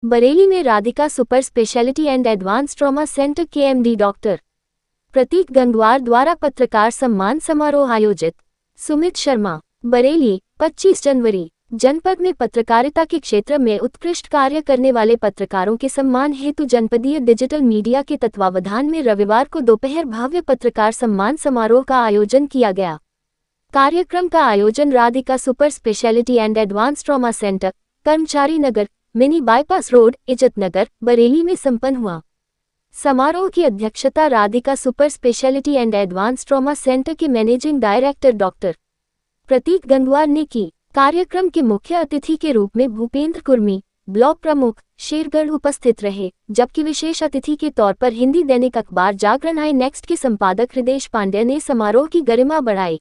बरेली में Radhika super speciality and advance trauma centre के MD doctor प्रतीक गंगवार द्वारा पत्रकार सम्मान समारोह आयोजित। सुमित शर्मा, बरेली, 25 जनवरी। जनपद में पत्रकारिता के क्षेत्र में उत्कृष्ट कार्य करने वाले पत्रकारों के सम्मान हेतु जनपदीय डिजिटल मीडिया के तत्वावधान में रविवार को दोपहर भव्य पत्रकार सम्मान समारोह का आयोजन किया गया। कार्यक्रम का आयोजन Radhika super speciality and advance trauma centre, कर्मचारी नगर, मिनी बाईपास रोड, इज्जत नगर, बरेली में संपन्न हुआ। समारोह की अध्यक्षता Radhika super speciality and advance trauma centre के मैनेजिंग डायरेक्टर डॉक्टर प्रतीक गंगवार ने की। कार्यक्रम के मुख्य अतिथि के रूप में भूपेंद्र कुर्मी, ब्लॉक प्रमुख, शेरगढ़ उपस्थित रहे, जबकि विशेष अतिथि के तौर पर हिंदी दैनिक अखबार जागरण आई नेक्स्ट के संपादक हृदेश पांड्या ने समारोह की गरिमा बढ़ाई।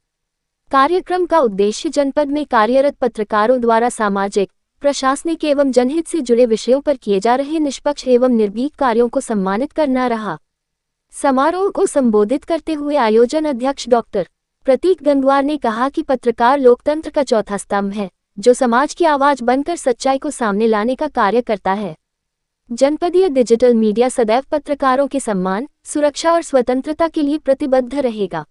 कार्यक्रम का उद्देश्य जनपद में कार्यरत पत्रकारों द्वारा सामाजिक, प्रशासनिक एवं जनहित से जुड़े विषयों पर किए जा रहे निष्पक्ष एवं निर्भीक कार्यों को सम्मानित करना रहा। समारोह को संबोधित करते हुए आयोजन अध्यक्ष डॉक्टर प्रतीक गंगवार ने कहा कि पत्रकार लोकतंत्र का चौथा स्तंभ है, जो समाज की आवाज बनकर सच्चाई को सामने लाने का कार्य करता है। जनपदीय डिजिटल मीडिया सदैव पत्रकारों के सम्मान, सुरक्षा और स्वतंत्रता के लिए प्रतिबद्ध रहेगा।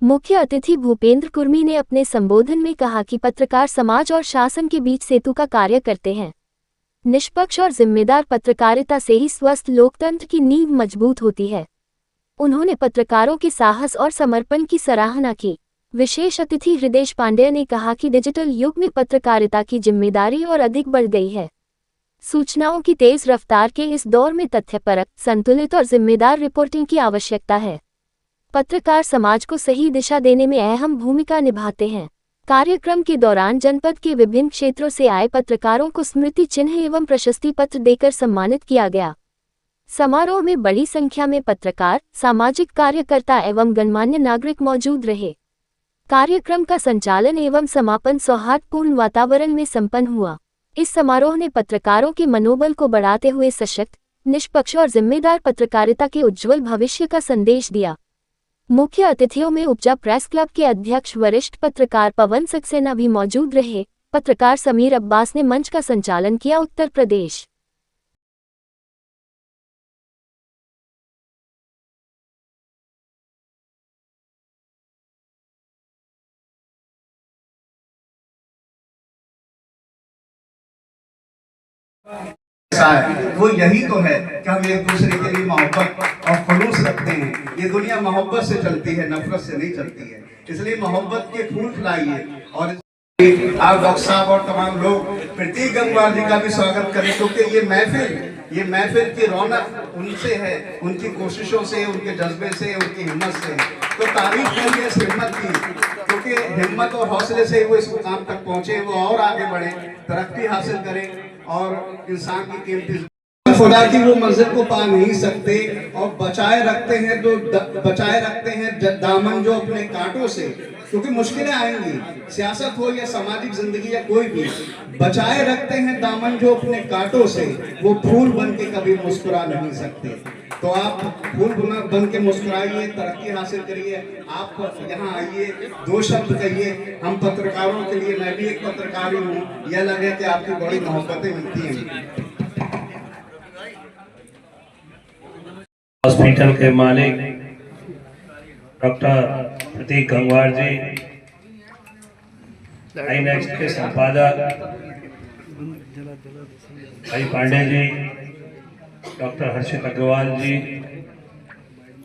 मुख्य अतिथि भूपेंद्र कुर्मी ने अपने संबोधन में कहा कि पत्रकार समाज और शासन के बीच सेतु का कार्य करते हैं। निष्पक्ष और जिम्मेदार पत्रकारिता से ही स्वस्थ लोकतंत्र की नींव मजबूत होती है। उन्होंने पत्रकारों के साहस और समर्पण की सराहना की। विशेष अतिथि हृदेश पांड्या ने कहा कि डिजिटल युग में पत्रकारिता की जिम्मेदारी और अधिक बढ़ गई है। सूचनाओं की तेज रफ्तार के इस दौर में तथ्यपरक, संतुलित और जिम्मेदार रिपोर्टिंग की आवश्यकता है। पत्रकार समाज को सही दिशा देने में अहम भूमिका निभाते हैं। कार्यक्रम के दौरान जनपद के विभिन्न क्षेत्रों से आए पत्रकारों को स्मृति चिन्ह एवं प्रशस्ति पत्र देकर सम्मानित किया गया। समारोह में बड़ी संख्या में पत्रकार, सामाजिक कार्यकर्ता एवं गणमान्य नागरिक मौजूद रहे। कार्यक्रम का संचालन एवं समापन सौहार्दपूर्ण वातावरण में संपन्न हुआ। इस समारोह ने पत्रकारों के मनोबल को बढ़ाते हुए सशक्त, निष्पक्ष और जिम्मेदार पत्रकारिता के उज्ज्वल भविष्य का संदेश दिया। मुख्य अतिथियों में उपजा प्रेस क्लब के अध्यक्ष वरिष्ठ पत्रकार पवन सक्सेना भी मौजूद रहे। पत्रकार समीर अब्बास ने मंच का संचालन किया। उत्तर प्रदेश वो यही तो है कि हम एक दूसरे के लिए मोहब्बत और खुलूस रखते हैं। ये दुनिया मोहब्बत से चलती है, नफरत से नहीं चलती है। इसलिए मोहब्बत के फूल फैलाइए। और आप डॉक्टर साहब और तमाम लोग प्रतीक गंगवार जी का भी स्वागत करें, क्योंकि ये महफिल की रौनक उनसे है, उनकी कोशिशों से, उनके जज्बे से, उनकी हिम्मत से। तो तारीफ करिए इस हिम्मत की, क्योंकि हिम्मत और हौसले से वो इस मुकाम तक पहुंचे, वो और आगे बढ़े, तरक्की हासिल करें और इंसान की कीमती खुदा की वो मंजिल को पा नहीं सकते और बचाए रखते हैं दामन जो अपने कांटों से, क्योंकि मुश्किलें आएंगी, सियासत हो या सामाजिक जिंदगी या कोई भी, बचाए रखते हैं दामन जो अपने कांटों से, वो फूल बन के कभी मुस्कुरा नहीं सकते। तो आप फूल बन के मुस्कुराइए, तरक्की हासिल करिए। आप यहाँ आइए, दो शब्द कहिए। हम पत्रकारों के लिए, मैं भी एक पत्रकार ही हूँ, यह लगे कि आपकी बड़ी मोहब्बतें मिलती हैं। हॉस्पिटल के मालिक डॉक्टर प्रतीक गंगवार जी, आई नेक्स्ट के संपादक भाई पांडे जी, डॉक्टर हर्षित अग्रवाल जी,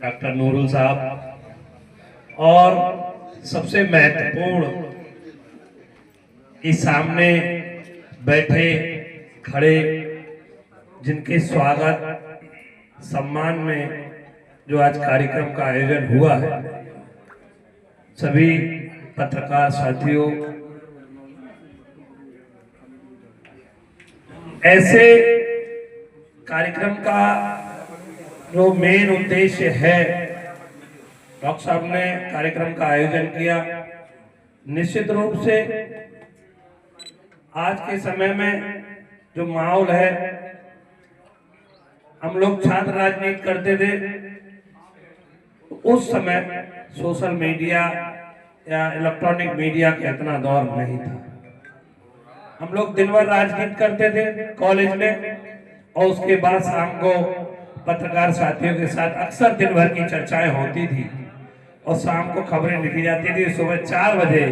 डॉक्टर नूरुल साहब, और सबसे महत्वपूर्ण इस सामने बैठे खड़े जिनके स्वागत सम्मान में जो आज कार्यक्रम का आयोजन हुआ है, सभी पत्रकार साथियों, ऐसे कार्यक्रम का जो मेन उद्देश्य है, डॉक्टर साहब ने कार्यक्रम का आयोजन किया। निश्चित रूप से आज के समय में जो माहौल है, हम लोग छात्र राजनीति करते थे, उस समय सोशल मीडिया या इलेक्ट्रॉनिक मीडिया का इतना दौर नहीं था। हम लोग दिन भर राजनीति करते थे कॉलेज में, और उसके बाद शाम को पत्रकार साथियों के साथ अक्सर दिन भर की चर्चाएं होती थी और शाम को खबरें लिखी जाती थी। सुबह 4 बजे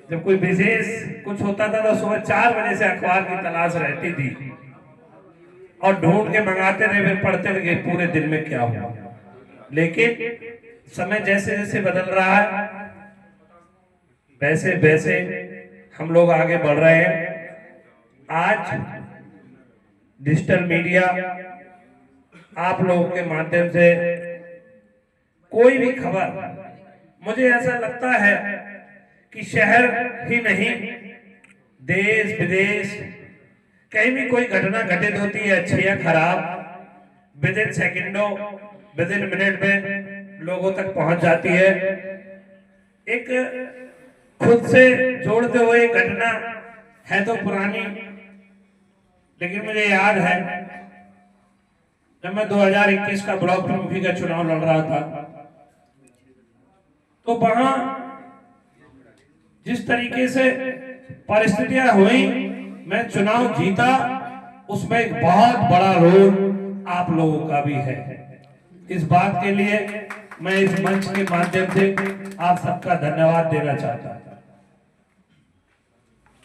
जब कोई विशेष कुछ होता था तो सुबह 4 बजे से अखबार की तलाश रहती थी और ढूंढ के मंगाते थे, फिर पढ़ते थे कि पूरे दिन में क्या हुआ। लेकिन समय जैसे जैसे बदल रहा है वैसे वैसे हम लोग आगे बढ़ रहे हैं। आज डिजिटल मीडिया आप लोगों के माध्यम से कोई भी खबर, मुझे ऐसा लगता है कि शहर ही नहीं देश विदेश कहीं भी कोई घटना घटित होती है, अच्छी या खराब, विद इन सेकेंडों विद इन मिनट में लोगों तक पहुंच जाती है। एक खुद से जोड़ते हुए घटना है तो पुरानी, लेकिन मुझे याद है जब मैं 2021 का ब्लॉक प्रमुखी का चुनाव लड़ रहा था तो वहां जिस तरीके से परिस्थितियां हुई, मैं चुनाव जीता, उसमें एक बहुत बड़ा रोल आप लोगों का भी है। इस बात के लिए मैं इस मंच के माध्यम से आप सबका धन्यवाद देना चाहता हूं।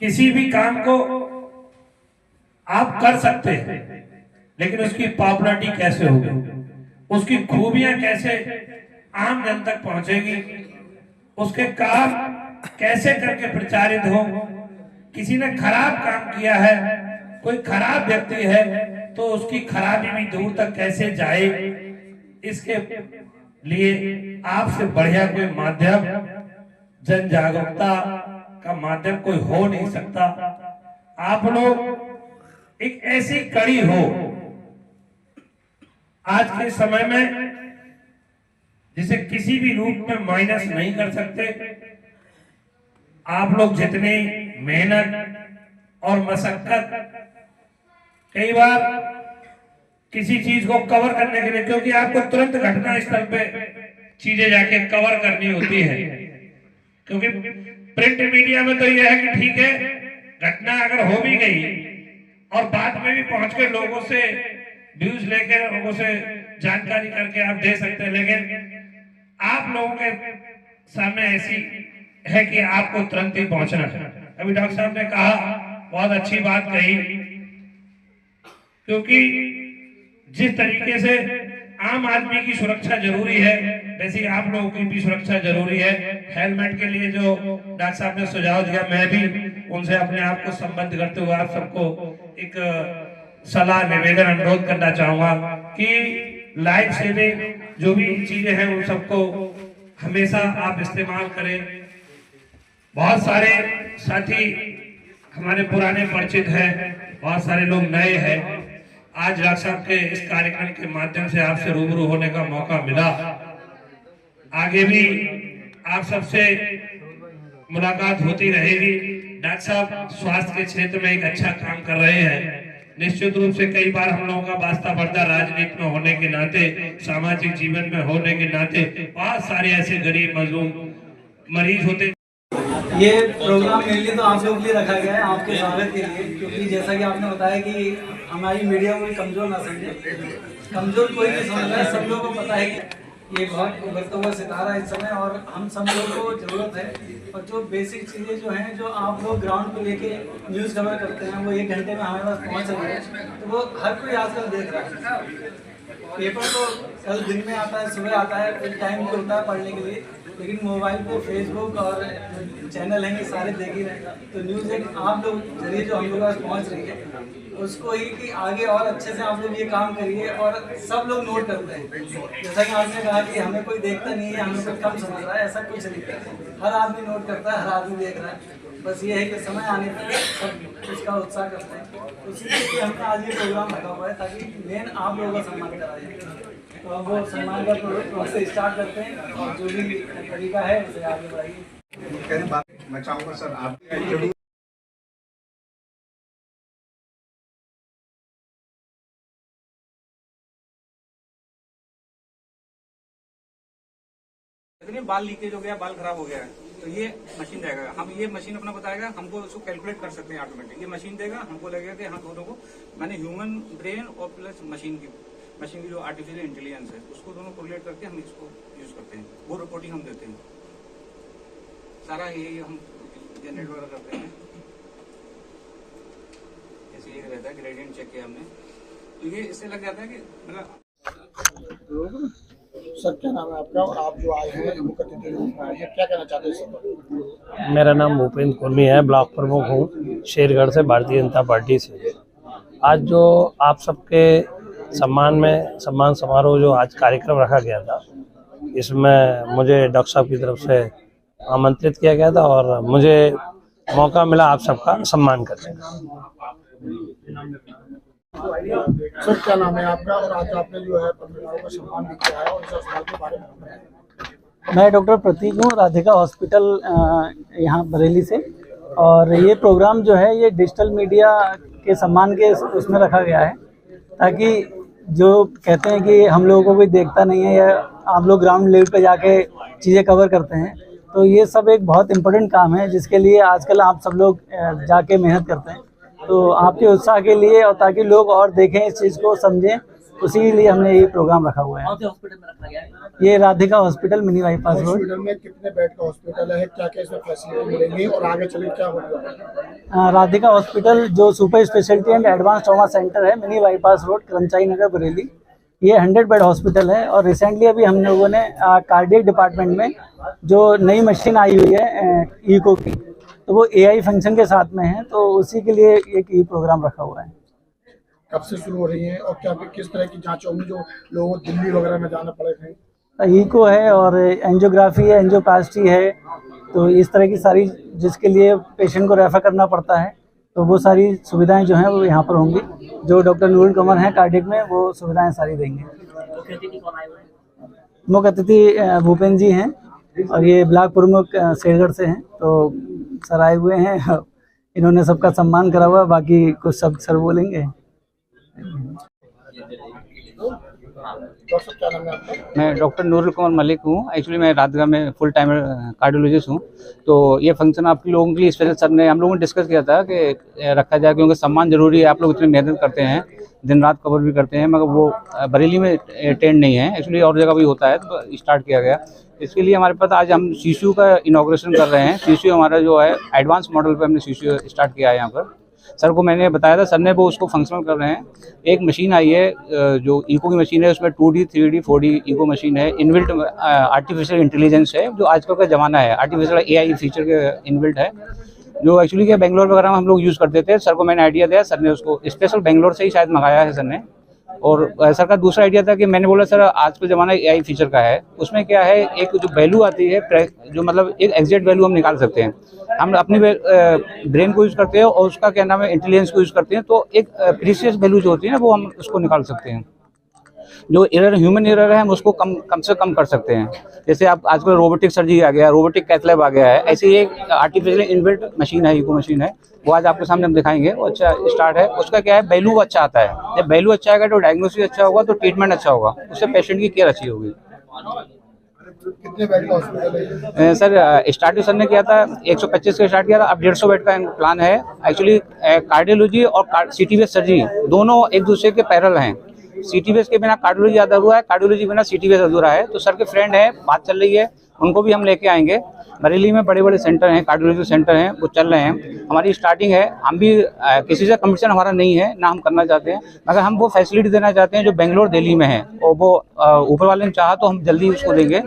किसी भी काम को आप कर सकते हैं, लेकिन उसकी पॉपुलैरिटी कैसे होगी, उसकी खूबियां कैसे आम जन तक पहुंचेगी, उसके काम कैसे करके प्रचारित हो। किसी ने खराब काम किया है, कोई खराब व्यक्ति है, तो उसकी खराबी भी दूर तक कैसे जाए, इसके लिए आपसे बढ़िया कोई माध्यम, जन जागरूकता का माध्यम कोई हो नहीं सकता। आप लोग एक ऐसी कड़ी हो आज के समय में जिसे किसी भी रूप में माइनस नहीं कर सकते। आप लोग जितनी मेहनत और मशक्कत, कई बार किसी चीज को कवर करने के लिए, क्योंकि आपको तुरंत घटना स्थल पे चीजें जाके कवर करनी होती है, क्योंकि प्रिंट मीडिया में तो यह है कि ठीक है घटना अगर हो भी गई और बाद में भी पहुंच के लोगों से व्यूज लेकर लोगों से जानकारी करके आप दे सकते हैं, लेकिन आप लोगों के सामने ऐसी है कि आपको तुरंत ही पहुंचना है। अभी डॉक्टर साहब ने कहा, बहुत अच्छी बात कही, क्योंकि जिस तरीके से आम आदमी की सुरक्षा जरूरी है, वैसे आप लोगों की भी सुरक्षा जरूरी है। हेलमेट के लिए जो डॉक्टर साहब ने सुझाव दिया, मैं भी उनसे अपने आप को संबद्ध करते हुए आप सबको एक सलाह, निवेदन, अनुरोध करना चाहूंगा कि लाइफ सेविंग जो भी चीजें हैं उन सबको हमेशा आप इस्तेमाल करें। बहुत सारे साथी हमारे पुराने परिचित हैं, बहुत सारे लोग नए हैं। आज डॉक्टर साहब के इस कार्यक्रम के माध्यम से आपसे रूबरू होने का मौका मिला। आगे भी आप सबसे मुलाकात होती रहेगी। डॉक्टर साहब स्वास्थ्य के क्षेत्र में एक अच्छा काम कर रहे हैं। निश्चित रूप से कई बार हम लोगों का वास्ता पड़ता, राजनीति में होने के नाते, सामाजिक जीवन में होने के नाते, बहुत सारे ऐसे गरीब मजलूम मरीज होते। ये प्रोग्राम मेनली तो आप लोगों के लिए रखा गया है, आपके स्वागत के लिए, क्योंकि जैसा कि आपने बताया कि हमारी मीडिया को कमज़ोर ना समझे। कमज़ोर कोई नहीं समझ रहा है, सब लोगों को पता है कि ये बहुत उभरता हुआ सितारा है इस समय, और हम सब लोगों को ज़रूरत है। और जो बेसिक चीज़ें जो हैं, जो आप लोग ग्राउंड पे लेके न्यूज़ कवर करते हैं, वो 1 घंटे में हमारे पास पहुँच रही है, तो वो हर कोई आजकल देख रहा है। पेपर तो कल दिन में आता है, सुबह आता है, एक टाइम भी होता है पढ़ने के लिए, लेकिन मोबाइल पे फेसबुक और चैनल हैं, ये सारे देख ही रहे हैं। तो न्यूज़ एक आप लोग जरिए जो हम लोग पास पहुँच रही है, उसको ही कि आगे और अच्छे से आप लोग ये काम करिए। और सब लोग नोट करते हैं, जैसा कि आपने कहा कि हमें कोई देखता नहीं है, हमें कोई कम समझ रहा है, ऐसा कुछ नहीं है। हर आदमी नोट करता है, हर आदमी देख रहा है। बस ये है कि समय आने पर सब उसका उत्साह करते हैं। उसी के लिए हमने आज ये प्रोग्राम रखा हुआ है, ताकि मेन आप लोगों का सम्मान करा जाए। तो अब वो सम्मान का प्रोसेस स्टार्ट करते हैं, और जो भी तरीका है उसे आगे बढ़ाइए। मैं चाहूँगा सर आप जरूर बाल लीकेज हो गया, बाल खराब हो गया है, तो ये मशीन देगा, हम ये मशीन अपना बताएगा, हमको उसको कैलकुलेट कर सकते हैं ऑटोमेटिक। ये मशीन देगा, हमको लगेगा कि हम दोनों को मैंने ह्यूमन ब्रेन और प्लस मशीन की जो आर्टिफिशियल इंटेलिजेंस है उसको दोनों कोरिलेट करके हम इसको यूज करते हैं, वो रिपोर्टिंग हम देते हैं। सारा यही हम जनरेट वगैरह करते हैं। ऐसे ही रहता है, ग्रेडियंट चेक किया हमने तो ये इससे लग जाता है कि मतलब। सर क्या नाम है आपका और आप जो आए हैं मुख्य अतिथि के रूप में आए हैं, क्या कहना चाहते हैं सर? मेरा नाम भूपेंद्र कुर्मी है, ब्लॉक प्रमुख हूँ शेरगढ़ से, भारतीय जनता पार्टी से। आज जो आप सबके सम्मान समारोह जो आज कार्यक्रम रखा गया था, इसमें मुझे डॉक्टर साहब की तरफ से आमंत्रित किया गया था और मुझे मौका मिला आप सबका सम्मान करने का। सर क्या नाम है आपका और आज आपने जो है पत्रकारों का सम्मान भी किया है और इस अस्पताल के बारे में बताएं। मैं डॉक्टर प्रतीक हूँ, राधिका हॉस्पिटल यहाँ बरेली से। और ये प्रोग्राम जो है ये डिजिटल मीडिया के सम्मान के उसमें रखा गया है, ताकि जो कहते हैं कि हम लोगों को कोई देखता नहीं है या आप लोग ग्राउंड लेवल पे जाके चीज़ें कवर करते हैं, तो ये सब एक बहुत इम्पोर्टेंट काम है जिसके लिए आजकल आप सब लोग जाके मेहनत करते हैं। तो आपके उत्साह के लिए और ताकि लोग और देखें, इस चीज़ को समझें, उसी लिए हमने ये प्रोग्राम रखा हुआ है। हॉस्पिटल में रखा गया है ये Radhika hospital, mini bypass road. Hospital में कितने बेड का हॉस्पिटल है, क्या क्या इसमें फैसिलिटी मिलेंगी और आगे चले क्या होगा? राधिका हॉस्पिटल जो super speciality and advance trauma centre है, मिनी बाईपास रोड, कर्मचारी नगर, बरेली, ये 100 बेड हॉस्पिटल है। और रिसेंटली अभी हम लोगों ने कार्डियक डिपार्टमेंट में जो नई मशीन आई हुई है इको की, तो वो AI फंक्शन के साथ में है, तो उसी के लिए एक ये प्रोग्राम रखा हुआ है। कब से शुरू हो रही है और क्या किस तरह की जांच होंगी जो लोगों को दिल्ली वगैरह में जाना पड़े थे? इको है और एंजियोग्राफी है, एंजियोप्लास्टी है, तो इस तरह की सारी जिसके लिए पेशेंट को रेफर करना पड़ता है, तो वो सारी सुविधाएं जो हैं वो यहाँ पर होंगी। जो डॉक्टर नूरुल कमर हैं कार्डियक में, वो सुविधाएं सारी देंगे। मुख्य अतिथि भूपेंद्र जी हैं और ये ब्लॉक प्रमुख शेरगढ़ से हैं, तो सर आए हुए हैं, इन्होंने सबका सम्मान करा हुआ, बाकी कुछ सब सर बोलेंगे। क्या नाम है आपका? मैं डॉक्टर नूरुल कमर मलिक हूँ। एक्चुअली मैं राधिका में फुल टाइमर कार्डियोलॉजिस्ट हूँ। तो ये फंक्शन आप लोगों के लिए स्पेशल सर ने हम लोगों ने डिस्कस किया था कि रखा जाए, क्योंकि सम्मान जरूरी है। आप लोग इतनी मेहनत करते हैं, दिन रात कवर भी करते हैं, मगर वो बरेली में अटेंड नहीं है, एक्चुअली और जगह भी होता है, तो स्टार्ट किया गया। इसके लिए हमारे पास आज हम CCU का इनॉग्रेशन कर रहे हैं। CCU हमारा जो है एडवांस मॉडल पे हमने CCU स्टार्ट किया है यहाँ पर। सर को मैंने बताया था, सर ने वो उसको फंक्शनल कर रहे हैं। एक मशीन आई है जो इको की मशीन है, उसमें 2D 3D 4D echo machine है, इनबिल्ट आर्टिफिशियल इंटेलिजेंस है, जो आजकल का ज़माना है, आर्टिफिशियल AI फीचर के इनबिल्ट है, जो एक्चुअली के बेंगलोर वगैरह में हम लोग यूज़ करते थे। सर को मैंने आइडिया दिया, सर ने उसको स्पेशल बेंगलोर से ही शायद मंगाया है सर ने। और सर का दूसरा आइडिया था कि मैंने बोला सर आज का ज़माना AI फीचर का है, उसमें क्या है, एक जो वैल्यू आती है, जो मतलब एक एग्जैक्ट वैल्यू हम निकाल सकते हैं। हम अपनी ब्रेन को यूज़ करते हैं और उसका क्या नाम है इंटेलिजेंस को यूज़ करते हैं, तो एक प्रीशियस वैल्यू जो होती है ना, वो हम उसको निकाल सकते हैं। जो एरर ह्यूमन एरर है, हम उसको कम से कम कर सकते हैं। जैसे आप आजकल रोबोटिक सर्जरी आ गया, रोबोटिक कैथ आ गया है, ऐसे ही एक आर्टिफिशियल इनबिल्ट मशीन है, इको मशीन है, वो आज आपके सामने हम दिखाएंगे। वो अच्छा स्टार्ट है, उसका क्या है, वैल्यू अच्छा आता है। जब वैल्यू अच्छा आएगा तो डायग्नोसिस अच्छा होगा, तो ट्रीटमेंट अच्छा होगा, उससे पेशेंट की केयर अच्छी होगी। कितने बेड का हॉस्पिटल है? सर स्टार्ट सर ने किया था 125 का स्टार्ट किया था, अब 150 बेड का प्लान है। एक्चुअली कार्डियोलॉजी और CT बेस सर्जरी दोनों एक दूसरे के पैरेलल हैं। CT बेस के बिना कार्डियोलॉजी अधूरा है, कार्डियोलॉजी बिना CT बेस अधूरा है। तो सर के फ्रेंड है, बात चल रही है, उनको भी हम लेके आएंगे। बरेली में बड़े बड़े सेंटर हैं, कार्डियोलॉजी सेंटर हैं, वो चल रहे हैं। हमारी स्टार्टिंग है, हम भी किसी से कंपटीशन हमारा नहीं है, ना हम करना चाहते हैं, मगर हम वो फैसिलिटी देना चाहते हैं जो बेंगलोर दिल्ली में है, और वो ऊपर वाले ने चाहा तो हम जल्दी उसको देंगे।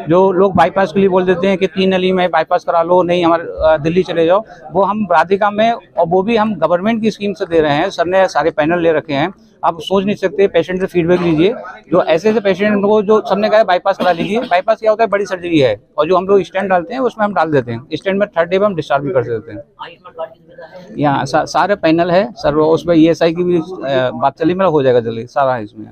जो लोग बाईपास के लिए बोल देते हैं कि 3 नली में बाईपास करा लो, नहीं हमारे दिल्ली चले जाओ, वो हम राधिका में, और वो भी हम गवर्नमेंट की स्कीम से दे रहे हैं। सर ने सारे पैनल ले रखे हैं, आप सोच नहीं सकते। पेशेंट से फीडबैक लीजिए, जो ऐसे पेशेंट को जो सबने कहा बाईपास करा लीजिए। बाईपास क्या होता है, बड़ी सर्जरी है, और जो हम लोग स्टेंट डालते हैं उसमें हम डाल देते हैं। स्टेंट में 3rd डे में हम डिस्चार्ज भी कर देते हैं। यहाँ सारे पैनल है सर, उसमें ESI की भी बात चली, मेरा हो जाएगा जल्दी सारा इसमें।